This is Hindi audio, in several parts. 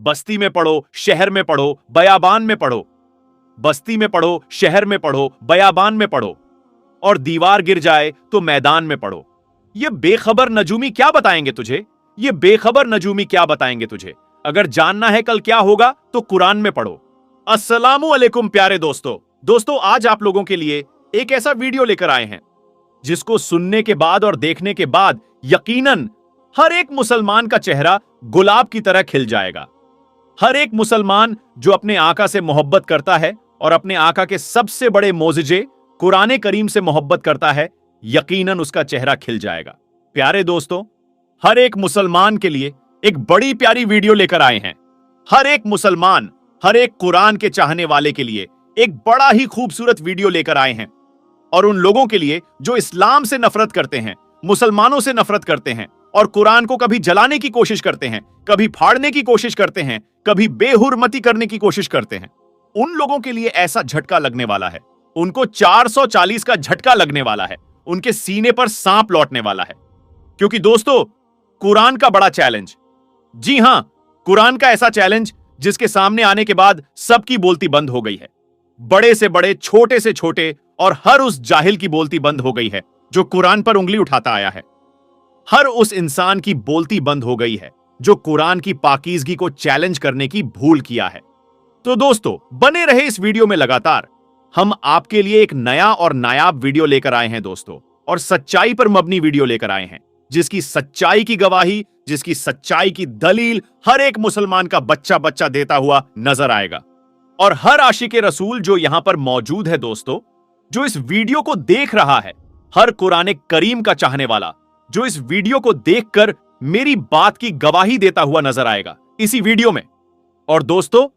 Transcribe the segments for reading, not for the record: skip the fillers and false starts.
बस्ती में पढ़ो, शहर में पढ़ो, बयाबान में पढ़ो। बस्ती में पढ़ो, शहर में पढ़ो, बयाबान में पढ़ो, और दीवार गिर जाए तो मैदान में पढ़ो। ये बेखबर नजूमी क्या बताएंगे तुझे? ये बेखबर नजूमी क्या बताएंगे तुझे? अगर जानना है कल क्या होगा तो कुरान में पढ़ो। अस्सलामु अलैकुम प्यारे दोस्तों, आज आप लोगों के लिए एक ऐसा वीडियो लेकर आए हैं जिसको सुनने के बाद और देखने के बाद यकीनन हर एक मुसलमान का चेहरा गुलाब की तरह खिल जाएगा। हर एक मुसलमान जो अपने आका से मोहब्बत करता है और अपने आका के सबसे बड़े मोजिजे कुरान करीम से मोहब्बत करता है, यकीनन उसका चेहरा खिल जाएगा। प्यारे दोस्तों, हर एक मुसलमान के लिए एक बड़ी प्यारी वीडियो लेकर आए हैं। हर एक मुसलमान, हर एक कुरान के चाहने वाले के लिए एक बड़ा ही खूबसूरत वीडियो लेकर आए हैं। और उन लोगों के लिए जो इस्लाम से नफरत करते हैं, मुसलमानों से नफरत करते हैं और कुरान को कभी जलाने की कोशिश करते हैं, कभी फाड़ने की कोशिश करते हैं, कभी बेहुरमती करने की कोशिश करते हैं, उन लोगों के लिए ऐसा झटका लगने वाला है। उनको 440 का झटका लगने वाला है। उनके सीने पर सांप लौटने वाला है। क्योंकि दोस्तों, कुरान का बड़ा चैलेंज, जी हां, कुरान का ऐसा चैलेंज जिसके सामने आने के बाद सबकी बोलती बंद हो गई है। बड़े से बड़े, छोटे से छोटे और हर उस जाहिल की बोलती बंद हो गई है जो कुरान पर उंगली उठाता आया है। हर उस इंसान की बोलती बंद हो गई है जो कुरान की पाकीज़गी को चैलेंज करने की भूल किया है। तो दोस्तों, बने रहे इस वीडियो में लगातार। हम आपके लिए एक नया और नायाब वीडियो लेकर आए हैं दोस्तों, और सच्चाई पर मबनी वीडियो लेकर आए हैं, जिसकी सच्चाई की गवाही, जिसकी सच्चाई की दलील हर एक मुसलमान का बच्चा बच्चा देता हुआ नजर आएगा। और हर आशिक रसूल जो यहां पर मौजूद है दोस्तों, जो इस वीडियो को देख रहा है, हर कुरान करीम का चाहने वाला जो इस वीडियो को देखकर मेरी बात की गवाही देता हुआ नजर आएगा इसी वीडियो में। और दोस्तों,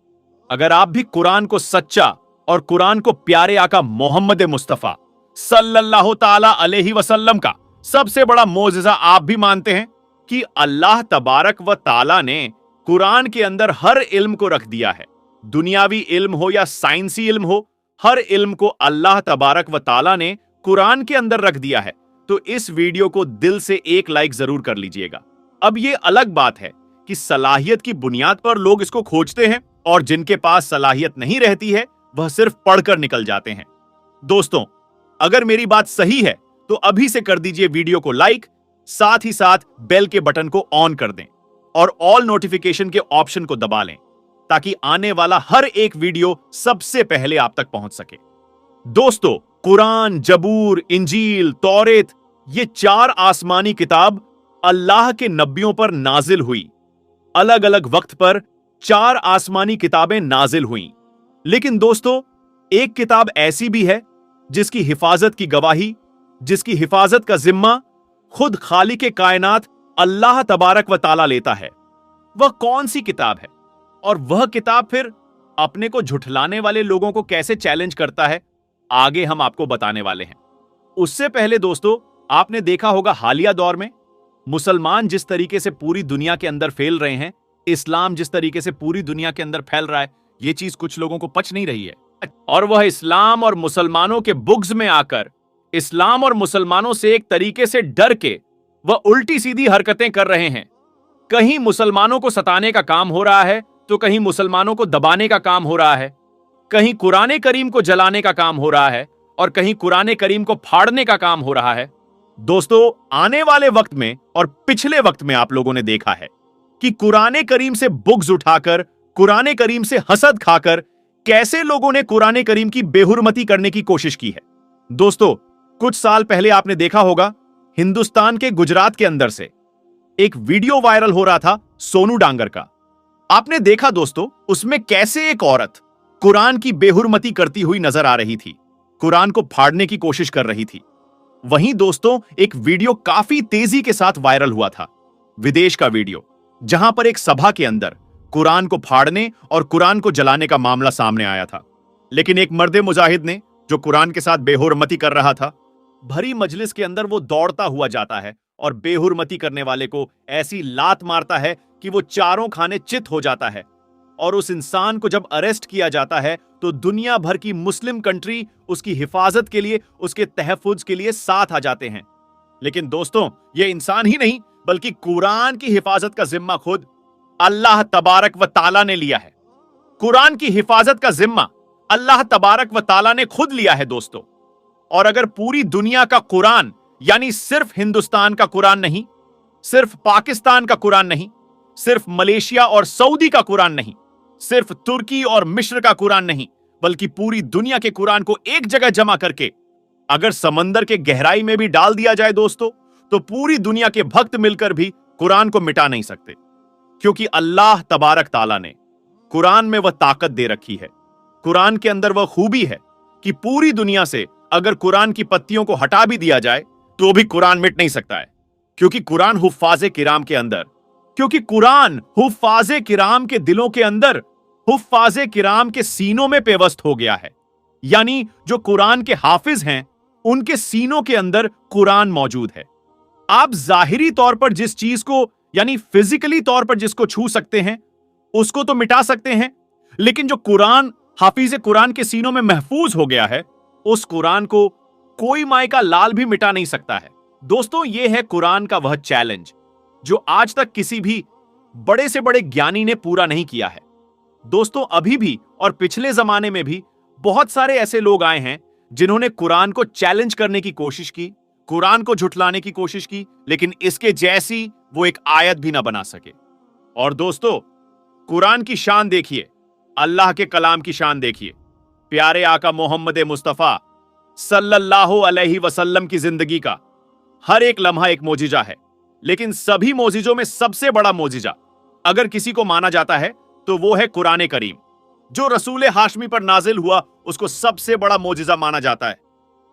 अगर आप भी कुरान को सच्चा और कुरान को प्यारे आका मोहम्मद मुस्तफा सल्लल्लाहु ताला अलैहि वसल्लम का सबसे बड़ा मोजिजा आप भी मानते हैं कि अल्लाह तबारक व ताला ने कुरान के अंदर हर इल्म को रख दिया है, दुनियावी इल्म हो या साइंसी इल्म हो, हर इल्म को अल्लाह तबारक व ताला ने कुरान के अंदर रख दिया है, तो इस वीडियो को दिल से एक लाइक जरूर कर लीजिएगा। अब यह अलग बात है कि सलाहियत की बुनियाद पर लोग इसको खोजते हैं और जिनके पास सलाहियत नहीं रहती है वह सिर्फ पढ़कर निकल जाते हैं। दोस्तों, अगर मेरी बात सही है तो अभी से कर दीजिए वीडियो को लाइक, साथ ही साथ बेल के बटन को ऑन कर दें और ऑल नोटिफिकेशन के ऑप्शन को दबा लें, ताकि आने वाला हर एक वीडियो सबसे पहले आप तक पहुंच सके। दोस्तों, कुरान, जबूर, इंजील, तौरेत, ये 4 आसमानी किताब अल्लाह के नबियों पर नाजिल हुई। अलग अलग वक्त पर 4 आसमानी किताबें नाजिल हुई। लेकिन दोस्तों, एक किताब ऐसी भी है जिसकी हिफाजत की गवाही, जिसकी हिफाजत का जिम्मा खुद खालिक कायनात अल्लाह तबारक व ताला लेता है। वह कौन सी किताब है और वह किताब फिर अपने को झुठलाने वाले लोगों को कैसे चैलेंज करता है, आगे हम आपको बताने वाले हैं। उससे पहले दोस्तों, आपने देखा होगा हालिया दौर में मुसलमान जिस तरीके से पूरी दुनिया के अंदर फैल रहे हैं, इस्लाम जिस तरीके से पूरी दुनिया के अंदर फैल रहा है, यह चीज कुछ लोगों को पच नहीं रही है। और वह इस्लाम और मुसलमानों के बुग़्ज़ में आकर इस्लाम और मुसलमानों से एक तरीके से डर के वह उल्टी सीधी हरकतें कर रहे हैं। कहीं मुसलमानों को सताने का काम हो रहा है तो कहीं मुसलमानों को दबाने का काम हो रहा है, कहीं कुरान करीम को जलाने का काम हो रहा है और कहीं कुरान करीम को फाड़ने का काम हो रहा है। दोस्तों, आने वाले वक्त में और पिछले वक्त में आप लोगों ने देखा है कि कुरान करीम से बुग़्ज़ उठाकर, कुरान करीम से हसद खाकर कैसे लोगों ने कुरान करीम की बेहुरमती करने की कोशिश की है। दोस्तों, कुछ साल पहले आपने देखा होगा हिंदुस्तान के गुजरात के अंदर से एक वीडियो वायरल हो रहा था सोनू डांगर का। आपने देखा दोस्तों, उसमें कैसे एक औरत कुरान की बेहुरमती करती हुई नजर आ रही थी, कुरान को फाड़ने की कोशिश कर रही थी। वहीं दोस्तों, एक वीडियो काफी तेजी के साथ वायरल हुआ था, विदेश का वीडियो, जहां पर एक सभा के अंदर कुरान को फाड़ने और कुरान को जलाने का मामला सामने आया था। लेकिन एक मर्दे मुजाहिद ने, जो कुरान के साथ बेहुरमती कर रहा था, भरी मजलिस के अंदर वो दौड़ता हुआ जाता है और बेहुरमती करने वाले को ऐसी लात मारता है कि वो चारों खाने चित हो जाता है। और उस इंसान को जब अरेस्ट किया जाता है तो दुनिया भर की मुस्लिम कंट्री उसकी हिफाजत के लिए, उसके तहफ़्फ़ुज़ के लिए साथ आ जाते हैं। लेकिन दोस्तों, ये इंसान ही नहीं बल्कि कुरान की हिफाजत का जिम्मा खुद अल्लाह तबारक व ताला ने लिया है। कुरान की हिफाजत का जिम्मा अल्लाह तबारक व ताला ने खुद लिया है दोस्तों। और अगर पूरी दुनिया का कुरान, यानी सिर्फ हिंदुस्तान का कुरान नहीं, सिर्फ पाकिस्तान का कुरान नहीं, सिर्फ मलेशिया और सऊदी का कुरान नहीं, सिर्फ तुर्की और मिस्र का कुरान नहीं, बल्कि पूरी दुनिया के कुरान को एक जगह जमा करके अगर समंदर के गहराई में भी डाल दिया जाए दोस्तों, तो पूरी दुनिया के भक्त मिलकर भी कुरान को मिटा नहीं सकते। क्योंकि अल्लाह तबारक ताला ने कुरान में वह ताकत दे रखी है, कुरान के अंदर वह खूबी है कि पूरी दुनिया से अगर कुरान की पत्तियों को हटा भी दिया जाए तो भी कुरान मिट नहीं सकता है। क्योंकि कुरान हुफ्फाज़े किराम के अंदर, क्योंकि कुरान हुफ्फाज़े किराम के दिलों के अंदर, हुफ्फाज़े किराम के सीनों में पेवस्त हो गया है। यानी जो कुरान के हाफिज हैं उनके सीनों के अंदर कुरान मौजूद है। आप जाहिरी तौर पर जिस चीज को, यानी फिजिकली तौर पर जिसको छू सकते हैं उसको तो मिटा सकते हैं, लेकिन जो कुरान हाफिज कुरान के सीनों में महफूज हो गया है उस कुरान को कोई माय का लाल भी मिटा नहीं सकता है। दोस्तों, यह है कुरान का वह चैलेंज जो आज तक किसी भी बड़े से बड़े ज्ञानी ने पूरा नहीं किया है। दोस्तों, अभी भी और पिछले जमाने में भी बहुत सारे ऐसे लोग आए हैं जिन्होंने कुरान को चैलेंज करने की कोशिश की, कुरान को झुठलाने की कोशिश की, लेकिन इसके जैसी वो एक आयत भी ना बना सके। और दोस्तों, कुरान की शान देखिए, अल्लाह के कलाम की शान देखिए, प्यारे आका मोहम्मद मुस्तफा सल्लल्लाहु अलैहि वसल्लम की जिंदगी का हर एक लम्हा एक मोजिजा है। लेकिन सभी मोजिजों में सबसे बड़ा मोजिजा अगर किसी को माना जाता है तो वो है कुरान करीम, जो रसूल हाशमी पर नाजिल हुआ उसको सबसे बड़ा मोजिजा माना जाता है।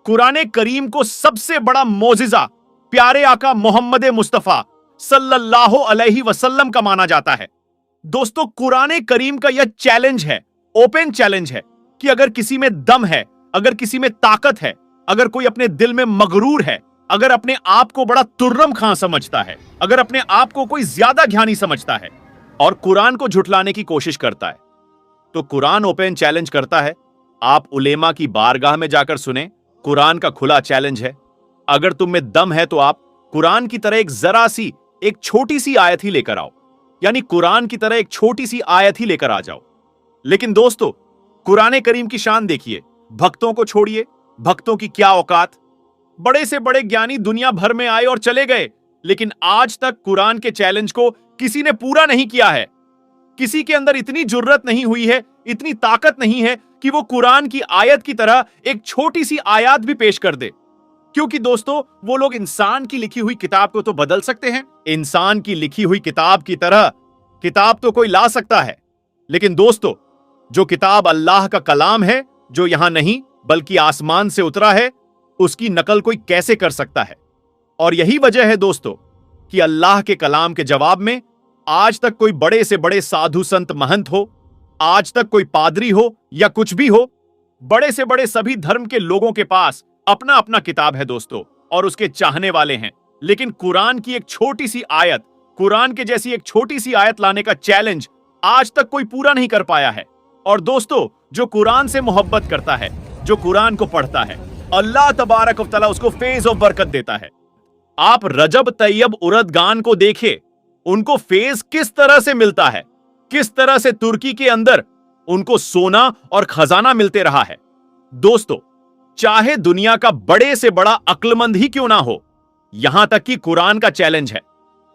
कुरान करीम को सबसे बड़ा मोजिजा प्यारे आका मोहम्मद मुस्तफा सल्लल्लाहु अलैहि वसल्लम का माना जाता है। दोस्तों, कुरान करीम का यह चैलेंज है, ओपन चैलेंज है कि अगर किसी में दम है, अगर किसी में ताकत है, अगर कोई अपने दिल में मगरूर है, अगर अपने आप को बड़ा तुर्रम खां समझता है, अगर अपने आप को कोई ज्यादा ज्ञानी समझता है और कुरान को झुठलाने की कोशिश करता है, तो कुरान ओपन चैलेंज करता है। आप उलेमा की बारगाह में जाकर सुने, कुरान का खुला चैलेंज है। अगर तुम में दम है तो आप कुरान की तरह एक जरा सी, एक छोटी सी आयत ही लेकर आओ, यानी कुरान की तरह एक छोटी सी आयत ही लेकर आ जाओ। लेकिन दोस्तों, कुरान करीम की शान देखिए, भक्तों को छोड़िए, भक्तों की क्या औकात। बड़े से बड़े ज्ञानी दुनिया भर में आए और चले गए, लेकिन आज तक कुरान के चैलेंज को किसी ने पूरा नहीं किया है। किसी के अंदर इतनी जुर्रत नहीं हुई है, इतनी ताकत नहीं है कि वो कुरान की आयत की तरह एक छोटी सी आयत भी पेश कर दे। क्योंकि दोस्तों, वो लोग इंसान की लिखी हुई किताब को तो बदल सकते हैं, इंसान की लिखी हुई किताब की तरह किताब तो कोई ला सकता है, लेकिन दोस्तों, जो किताब अल्लाह का कलाम है, जो यहां नहीं बल्कि आसमान से उतरा है, उसकी नकल कोई कैसे कर सकता है। और यही वजह है दोस्तों कि अल्लाह के कलाम के जवाब में आज तक कोई बड़े से बड़े साधु संत महंत हो, आज तक कोई पादरी हो या कुछ भी हो, बड़े से बड़े सभी धर्म के लोगों के पास अपना अपना किताब है दोस्तों, और उसके चाहने वाले हैं। लेकिन कुरान की एक छोटी सी आयत, कुरान के जैसी एक छोटी सी आयत लाने का चैलेंज आज तक कोई पूरा नहीं कर पाया है। और दोस्तों, जो कुरान से मोहब्बत करता है, जो कुरान को पढ़ता है, अल्लाह तबारक व तआला उसको फेज ऑफ बरकत देता है। आप रजब तैयब उरदगान को देखिए, उनको फेज किस तरह से मिलता है, किस तरह से तुर्की के अंदर उनको सोना और खजाना मिलते रहा है। दोस्तों, चाहे दुनिया का बड़े से बड़ा अक्लमंद ही क्यों ना हो, यहां तक कि कुरान का चैलेंज है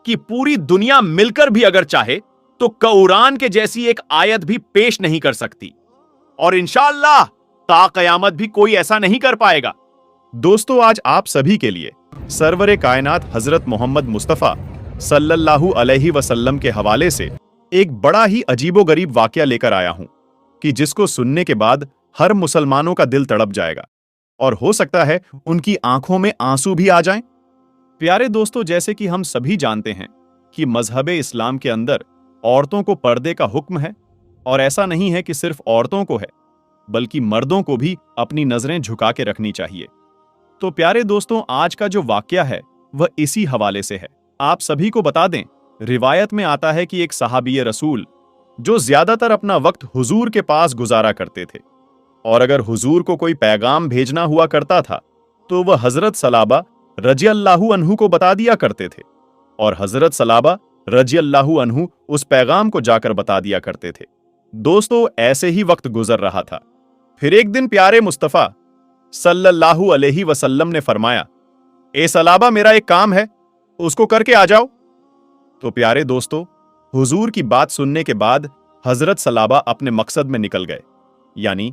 कि पूरी दुनिया मिलकर भी अगर चाहे तो कुरान के जैसी एक आयत भी पेश नहीं कर सकती, और इंशाअल्लाह ता कयामत भी कोई ऐसा नहीं कर पाएगा। दोस्तों, आज आप सभी के लिए सरवरे कायनात हजरत मोहम्मद मुस्तफा सल्लल्लाहु अलैहि वसल्लम के हवाले से एक बड़ा ही अजीबोगरीब वाकया लेकर आया हूं कि जिसको सुनने के बाद हर मुसलमानों का दिल तड़प जाएगा और हो सकता है उनकी आंखों में आंसू भी आ जाएं। प्यारे दोस्तों, जैसे कि हम सभी जानते हैं कि मजहबे इस्लाम के अंदर औरतों को पर्दे का हुक्म है, और ऐसा नहीं है कि सिर्फ औरतों को है, बल्कि मर्दों को भी अपनी नजरें झुका के रखनी चाहिए। तो प्यारे दोस्तों, आज का जो वाकया है वह इसी हवाले से है। आप सभी को बता दें, रिवायत में आता है कि एक सहाबी रसूल जो ज्यादातर अपना वक्त हुजूर के पास गुजारा करते थे, और अगर हुजूर को कोई पैगाम भेजना हुआ करता था तो वह हजरत सलाबा रजी अल्लाहु अन्हु को बता दिया करते थे, और हजरत सलाबा रज़ियल्लाहु अन्हु उस पैगाम को जाकर बता दिया करते थे। दोस्तों, ऐसे ही वक्त गुजर रहा था। फिर एक दिन प्यारे मुस्तफ़ा सल्लल्लाहु अलैहि वसल्लम ने फरमाया, ए सलाबा, मेरा एक काम है, उसको करके आ जाओ। तो प्यारे दोस्तों, हुजूर की बात सुनने के बाद हजरत सलाबा अपने मकसद में निकल गए, यानी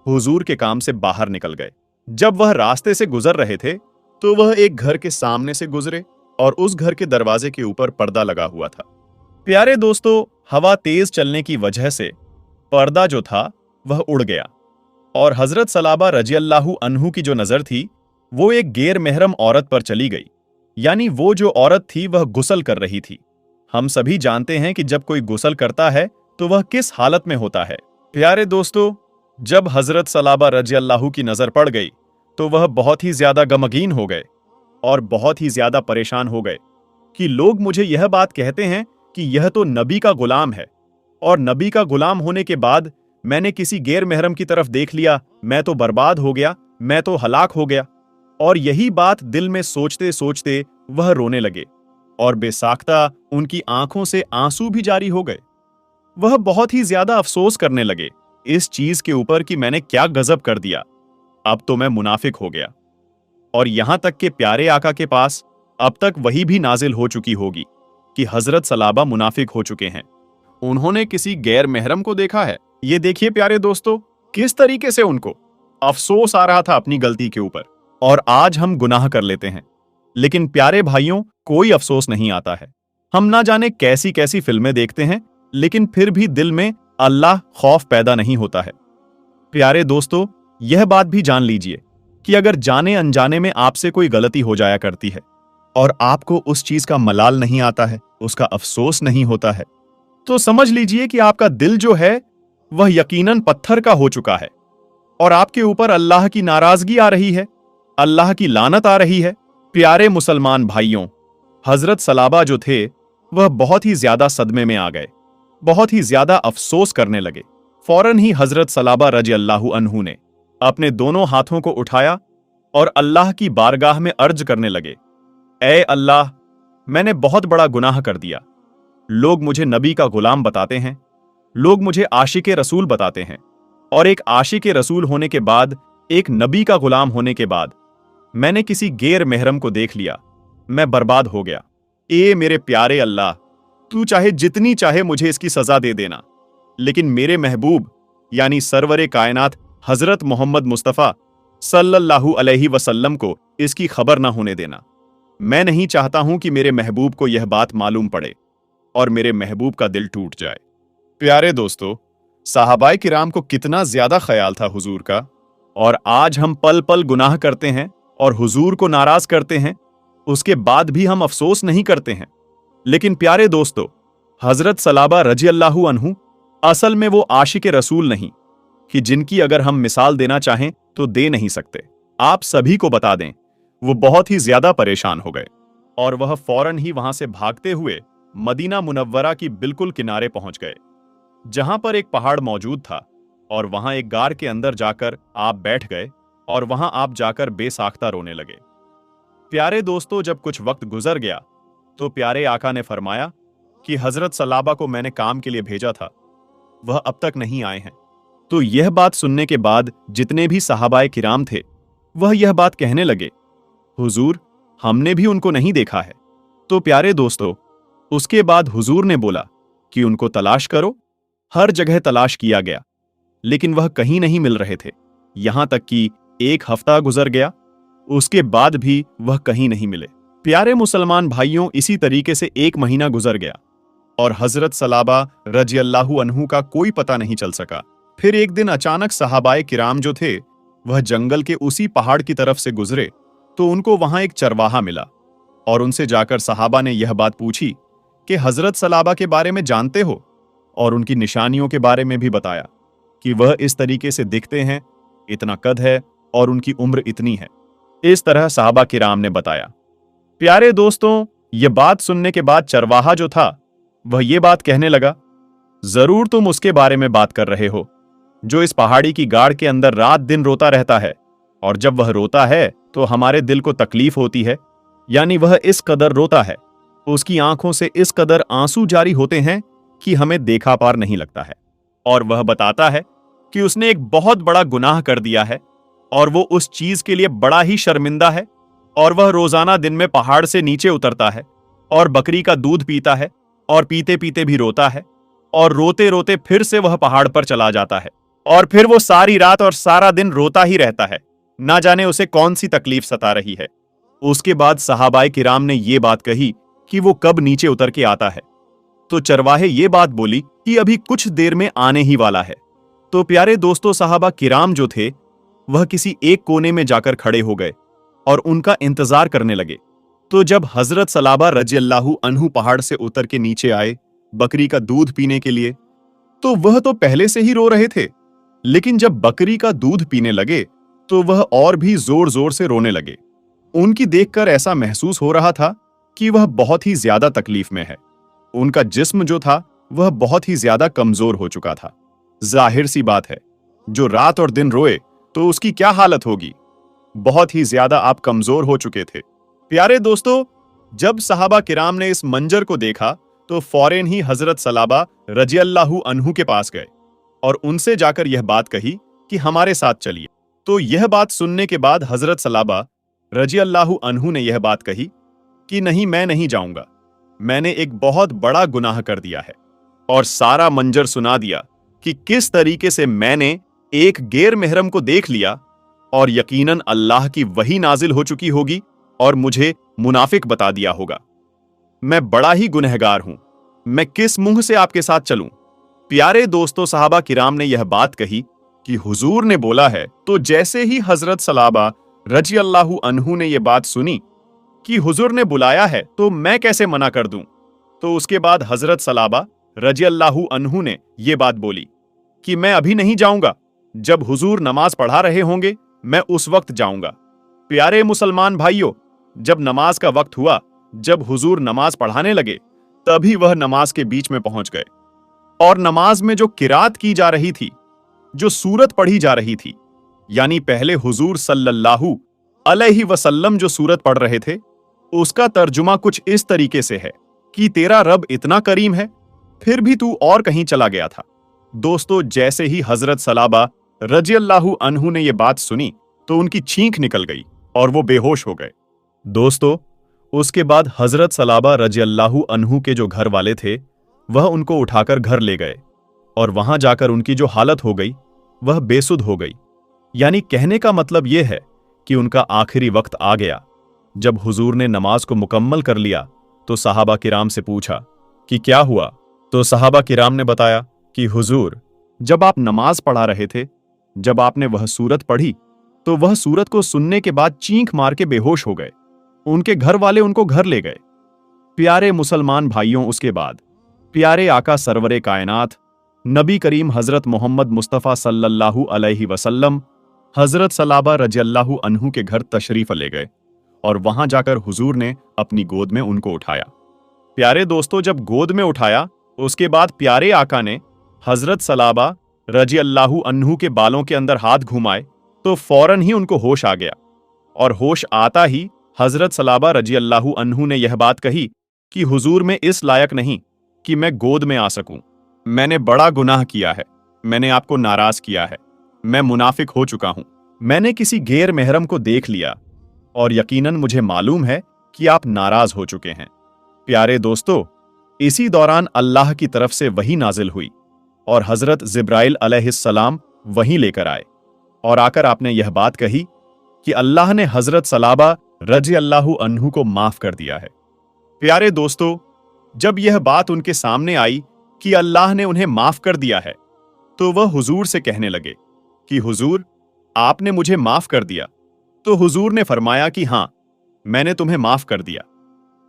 हुजूर के काम से बाहर निकल गए। जब वह रास्ते से गुजर रहे थे तो वह एक घर के सामने से गुजरे और उस घर के दरवाजे के ऊपर पर्दा लगा हुआ था। प्यारे दोस्तों, हवा तेज चलने की वजह से पर्दा जो था वह उड़ गया और हजरत सलाबा रज़ियल्लाहु अन्हु की जो नजर थी वो एक गैर महरम औरत पर चली गई, यानी वो जो औरत थी वह गुस्ल कर रही थी। हम सभी जानते हैं कि जब कोई गुस्ल करता है तो वह किस हालत में होता है। प्यारे दोस्तों, जब हजरत सलाबा रज़ियल्लाहु की नजर पड़ गई तो वह बहुत ही ज्यादा गमगीन हो गए और बहुत ही ज्यादा परेशान हो गए कि लोग मुझे यह बात कहते हैं कि यह तो नबी का गुलाम है, और नबी का गुलाम होने के बाद मैंने किसी गैर महरम की तरफ देख लिया, मैं तो बर्बाद हो गया, मैं तो हलाक हो गया। और यही बात दिल में सोचते सोचते वह रोने लगे और बेसाख्ता उनकी आंखों से आंसू भी जारी हो गए। वह बहुत ही ज्यादा अफसोस करने लगे इस चीज के ऊपर कि मैंने क्या गजब कर दिया, अब तो मैं मुनाफिक हो गया। और यहां तक कि प्यारे आका के पास अब तक वही भी नाजिल हो चुकी होगी कि हजरत सलाबा मुनाफिक हो चुके हैं, उन्होंने किसी गैर महरम को देखा है। ये देखिए प्यारे दोस्तों, किस तरीके से उनको अफसोस आ रहा था अपनी गलती के ऊपर। और आज हम गुनाह कर लेते हैं, लेकिन प्यारे भाइयों, कोई अफसोस नहीं आता है। हम ना जाने कैसी कैसी फिल्में देखते हैं, लेकिन फिर भी दिल में अल्लाह खौफ पैदा नहीं होता है। प्यारे दोस्तों, यह बात भी जान लीजिए कि अगर जाने अनजाने में आपसे कोई गलती हो जाया करती है और आपको उस चीज का मलाल नहीं आता है, उसका अफसोस नहीं होता है, तो समझ लीजिए कि आपका दिल जो है वह यकीनन पत्थर का हो चुका है और आपके ऊपर अल्लाह की नाराजगी आ रही है, अल्लाह की लानत आ रही है। प्यारे मुसलमान भाइयों, हजरत सलाबा जो थे वह बहुत ही ज्यादा सदमे में आ गए, बहुत ही ज्यादा अफसोस करने लगे। फौरन ही हजरत सलाबा रज़ियल्लाहु अन्हु ने अपने दोनों हाथों को उठाया और अल्लाह की बारगाह में अर्ज करने लगे, ऐ अल्लाह, मैंने बहुत बड़ा गुनाह कर दिया। लोग मुझे नबी का गुलाम बताते हैं, लोग मुझे आशिक रसूल बताते हैं, और एक आशिक रसूल होने के बाद, एक नबी का गुलाम होने के बाद मैंने किसी गैर महरम को देख लिया, मैं बर्बाद हो गया। ए मेरे प्यारे अल्लाह, तू चाहे जितनी चाहे मुझे इसकी सजा दे देना, लेकिन मेरे महबूब यानी सरवरे कायनात हजरत मोहम्मद मुस्तफ़ा सल्लल्लाहु अलैहि वसल्लम को इसकी खबर ना होने देना। मैं नहीं चाहता हूं कि मेरे महबूब को यह बात मालूम पड़े और मेरे महबूब का दिल टूट जाए। प्यारे दोस्तों, साहबाए किराम को कितना ज्यादा ख्याल था हुजूर का, और आज हम पल पल गुनाह करते हैं और हुजूर को नाराज करते हैं, उसके बाद भी हम अफसोस नहीं करते हैं। लेकिन प्यारे दोस्तों, हजरत सलाबा रज़ियल्लाहु अन्हु असल में वो आशिक रसूल नहीं कि जिनकी अगर हम मिसाल देना चाहें तो दे नहीं सकते। आप सभी को बता दें, वो बहुत ही ज्यादा परेशान हो गए और वह फौरन ही वहां से भागते हुए मदीना मुनव्वरा की बिल्कुल किनारे पहुंच गए, जहां पर एक पहाड़ मौजूद था, और वहां एक गार के अंदर जाकर आप बैठ गए और वहां आप जाकर बेसाख्ता रोने लगे। प्यारे दोस्तों, जब कुछ वक्त गुजर गया तो प्यारे आका ने फरमाया कि हजरत सलाबा को मैंने काम के लिए भेजा था, वह अब तक नहीं आए हैं। तो यह बात सुनने के बाद जितने भी सहाबाए किराम थे वह यह बात कहने लगे, हुजूर, हमने भी उनको नहीं देखा है। तो प्यारे दोस्तों, उसके बाद हुजूर ने बोला कि उनको तलाश करो। हर जगह तलाश किया गया, लेकिन वह कहीं नहीं मिल रहे थे। यहां तक कि एक हफ्ता गुजर गया, उसके बाद भी वह कहीं नहीं मिले। प्यारे मुसलमान भाइयों, इसी तरीके से एक महीना गुजर गया और हजरत सलाबा रज़ियल्लाहु अन्हु का कोई पता नहीं चल सका। फिर एक दिन अचानक सहाबाए किराम जो थे वह जंगल के उसी पहाड़ की तरफ से गुजरे तो उनको वहां एक चरवाहा मिला और उनसे जाकर सहाबा ने यह बात पूछी कि हजरत सलाबा के बारे में जानते हो, और उनकी निशानियों के बारे में भी बताया कि वह इस तरीके से दिखते हैं, इतना कद है और उनकी उम्र इतनी है। इस तरह सहाबा किराम ने बताया। प्यारे दोस्तों, यह बात सुनने के बाद चरवाहा जो था वह यह बात कहने लगा, जरूर तुम उसके बारे में बात कर रहे हो जो इस पहाड़ी की गाड़ के अंदर रात दिन रोता रहता है, और जब वह रोता है तो हमारे दिल को तकलीफ होती है, यानी वह इस कदर रोता है, उसकी आंखों से इस कदर आंसू जारी होते हैं कि हमें देखा पार नहीं लगता है। और वह बताता है कि उसने एक बहुत बड़ा गुनाह कर दिया है और वो उस चीज के लिए बड़ा ही शर्मिंदा है। और वह रोजाना दिन में पहाड़ से नीचे उतरता है और बकरी का दूध पीता है और पीते पीते भी रोता है और रोते रोते फिर से वह पहाड़ पर चला जाता है और फिर वो सारी रात और सारा दिन रोता ही रहता है। ना जाने उसे कौन सी तकलीफ सता रही है। उसके बाद सहाबाए किराम ने ये बात कही कि वो कब नीचे उतर के आता है। तो चरवाहे ये बात बोली कि अभी कुछ देर में आने ही वाला है। तो प्यारे दोस्तों, सहाबा किराम जो थे वह किसी एक कोने में जाकर खड़े हो गए और उनका इंतजार करने लगे। तो जब हजरत सलाबा रजियल्लाहु अन्हु पहाड़ से उतर के नीचे आए बकरी का दूध पीने के लिए, तो वह तो पहले से ही रो रहे थे, लेकिन जब बकरी का दूध पीने लगे तो वह और भी जोर जोर से रोने लगे। उनकी देखकर ऐसा महसूस हो रहा था कि वह बहुत ही ज्यादा तकलीफ में है। उनका जिस्म जो था वह बहुत ही ज्यादा कमजोर हो चुका था। जाहिर सी बात है, जो रात और दिन रोए तो उसकी क्या हालत होगी। बहुत ही ज्यादा आप कमजोर हो चुके थे। प्यारे दोस्तों, जब सहाबा किराम ने इस मंजर को देखा तो फौरन ही हजरत सलाबा रजियल्लाहु अन्हु के पास गए और उनसे जाकर यह बात कही कि हमारे साथ चलिए। तो यह बात सुनने के बाद हजरत सलाबा रजियल्लाहु अन्हु ने यह बात कही कि नहीं, मैं नहीं जाऊंगा, मैंने एक बहुत बड़ा गुनाह कर दिया है। और सारा मंजर सुना दिया कि किस तरीके से मैंने एक गैर महरम को देख लिया और यकीनन अल्लाह की वही नाजिल हो चुकी होगी और मुझे मुनाफिक बता दिया होगा। मैं बड़ा ही गुनहगार हूं, मैं किस मुंह से आपके साथ चलूं। प्यारे दोस्तों, सहाबा किराम ने यह बात कही कि हुजूर ने बोला है। तो जैसे ही हजरत सलाबा रजियल्लाहु अन्हु ने यह बात सुनी कि हुजूर ने बुलाया है तो मैं कैसे मना कर दूं, तो उसके बाद हजरत सलाबा रजियल्लाहु अन्हु ने यह बात बोली कि मैं अभी नहीं जाऊंगा, जब हुजूर नमाज पढ़ा रहे होंगे मैं उस वक्त जाऊंगा। प्यारे मुसलमान भाइयों, जब नमाज का वक्त हुआ, जब हुजूर नमाज पढ़ाने लगे, तभी वह नमाज के बीच में पहुंच गए और नमाज में जो किरात की जा रही थी, जो सूरत पढ़ी जा रही थी, यानी पहले हुजूर सल्लल्लाहु अलैहि वसल्लम जो सूरत पढ़ रहे थे, उसका तर्जुमा कुछ इस तरीके से है कि तेरा रब इतना करीम है, फिर भी तू और कहीं चला गया था। दोस्तों, जैसे ही हजरत सलाबा रजियल्लाहु अन्हु ने यह बात सुनी तो उनकी छींक निकल गई और वो बेहोश हो गए। दोस्तों, उसके बाद हजरत सलाबा रजियल्लाहु अन्हु के जो घर वाले थे वह उनको उठाकर घर ले गए और वहां जाकर उनकी जो हालत हो गई वह बेसुध हो गई। यानी कहने का मतलब यह है कि उनका आखिरी वक्त आ गया। जब हुजूर ने नमाज को मुकम्मल कर लिया तो सहाबा किराम से पूछा कि क्या हुआ। तो सहाबा किराम ने बताया कि हुजूर, जब आप नमाज पढ़ा रहे थे, जब आपने वह सूरत पढ़ी तो वह सूरत को सुनने के बाद चीख मार के बेहोश हो गए। उनके घर वाले उनको घर ले गए। प्यारे मुसलमान भाइयों, उसके बाद प्यारे आका सरवरे कायनात नबी करीम हजरत मोहम्मद मुस्तफ़ा सल्लल्लाहु अलैहि वसल्लम हजरत सलाबा रजियल्लाहु अन्हु के घर तशरीफ ले गए और वहां जाकर हुजूर ने अपनी गोद में उनको उठाया। प्यारे दोस्तों, जब गोद में उठाया उसके बाद प्यारे आका ने हजरत सलाबा रजियल्लाहु अन्हु के बालों के अंदर हाथ घुमाए तो फौरन ही उनको होश आ गया और होश आता ही हजरत सलाबा रजियल्लाहु अन्हु ने यह बात कही कि हुजूर, मैं इस लायक नहीं कि मैं गोद में आ सकूं। मैंने बड़ा गुनाह किया है, मैंने आपको नाराज किया है, मैं मुनाफिक हो चुका हूं, मैंने किसी गैर महरम को देख लिया और यकीनन मुझे मालूम है कि आप नाराज हो चुके हैं। प्यारे दोस्तों, इसी दौरान अल्लाह की तरफ से वही नाजिल हुई और हजरत जिब्राइल अलैहिस्सलाम वहीं लेकर आए और आकर आपने यह बात कही कि अल्लाह ने हजरत सलाबा रजियल्लाहु अन्हु को माफ कर दिया है। प्यारे दोस्तों, जब यह बात उनके सामने आई कि अल्लाह ने उन्हें माफ कर दिया है तो वह हुजूर से कहने लगे कि हुजूर, आपने मुझे माफ कर दिया। तो हुजूर ने फरमाया कि हां, मैंने तुम्हें माफ कर दिया।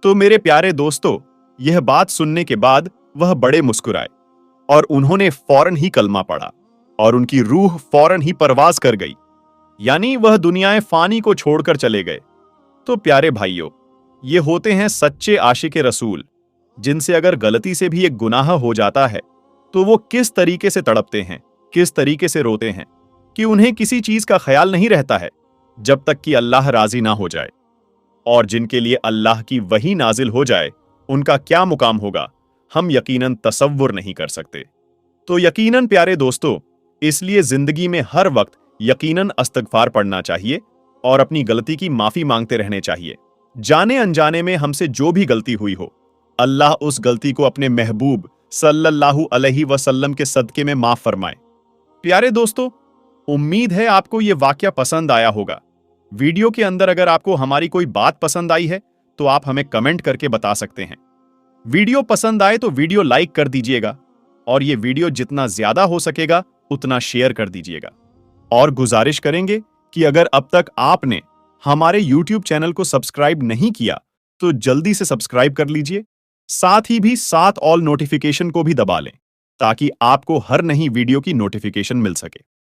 तो मेरे प्यारे दोस्तों, यह बात सुनने के बाद वह बड़े मुस्कुराए और उन्होंने फौरन ही कलमा पढ़ा और उनकी रूह फौरन ही परवाज कर गई, यानी वह दुनियाए फानी को छोड़कर चले गए। तो प्यारे भाइयों, ये होते हैं सच्चे आशिके रसूल, जिनसे अगर गलती से भी एक गुनाह हो जाता है तो वो किस तरीके से तड़पते हैं, किस तरीके से रोते हैं कि उन्हें किसी चीज का ख्याल नहीं रहता है जब तक कि अल्लाह राजी ना हो जाए। और जिनके लिए अल्लाह की वही नाजिल हो जाए उनका क्या मुकाम होगा हम यकीनन तसव्वुर नहीं कर सकते। तो यकीनन प्यारे दोस्तों, इसलिए जिंदगी में हर वक्त यकीनन इस्तगफार पढ़ना चाहिए और अपनी गलती की माफी मांगते रहने चाहिए। जाने अनजाने में हमसे जो भी गलती हुई हो, अल्लाह उस गलती को अपने महबूब सल्लल्लाहु अलैहि वसल्लम के सदके में माफ फरमाए। प्यारे दोस्तों, उम्मीद है आपको ये वाकया पसंद आया होगा। वीडियो के अंदर अगर आपको हमारी कोई बात पसंद आई है तो आप हमें कमेंट करके बता सकते हैं। वीडियो पसंद आए तो वीडियो लाइक कर दीजिएगा और ये वीडियो जितना ज्यादा हो सकेगा उतना शेयर कर दीजिएगा। और गुजारिश करेंगे कि अगर अब तक आपने हमारे YouTube चैनल को सब्सक्राइब नहीं किया तो जल्दी से सब्सक्राइब कर लीजिए। साथ ही भी साथ ऑल नोटिफिकेशन को भी दबा लें ताकि आपको हर नई वीडियो की नोटिफिकेशन मिल सके।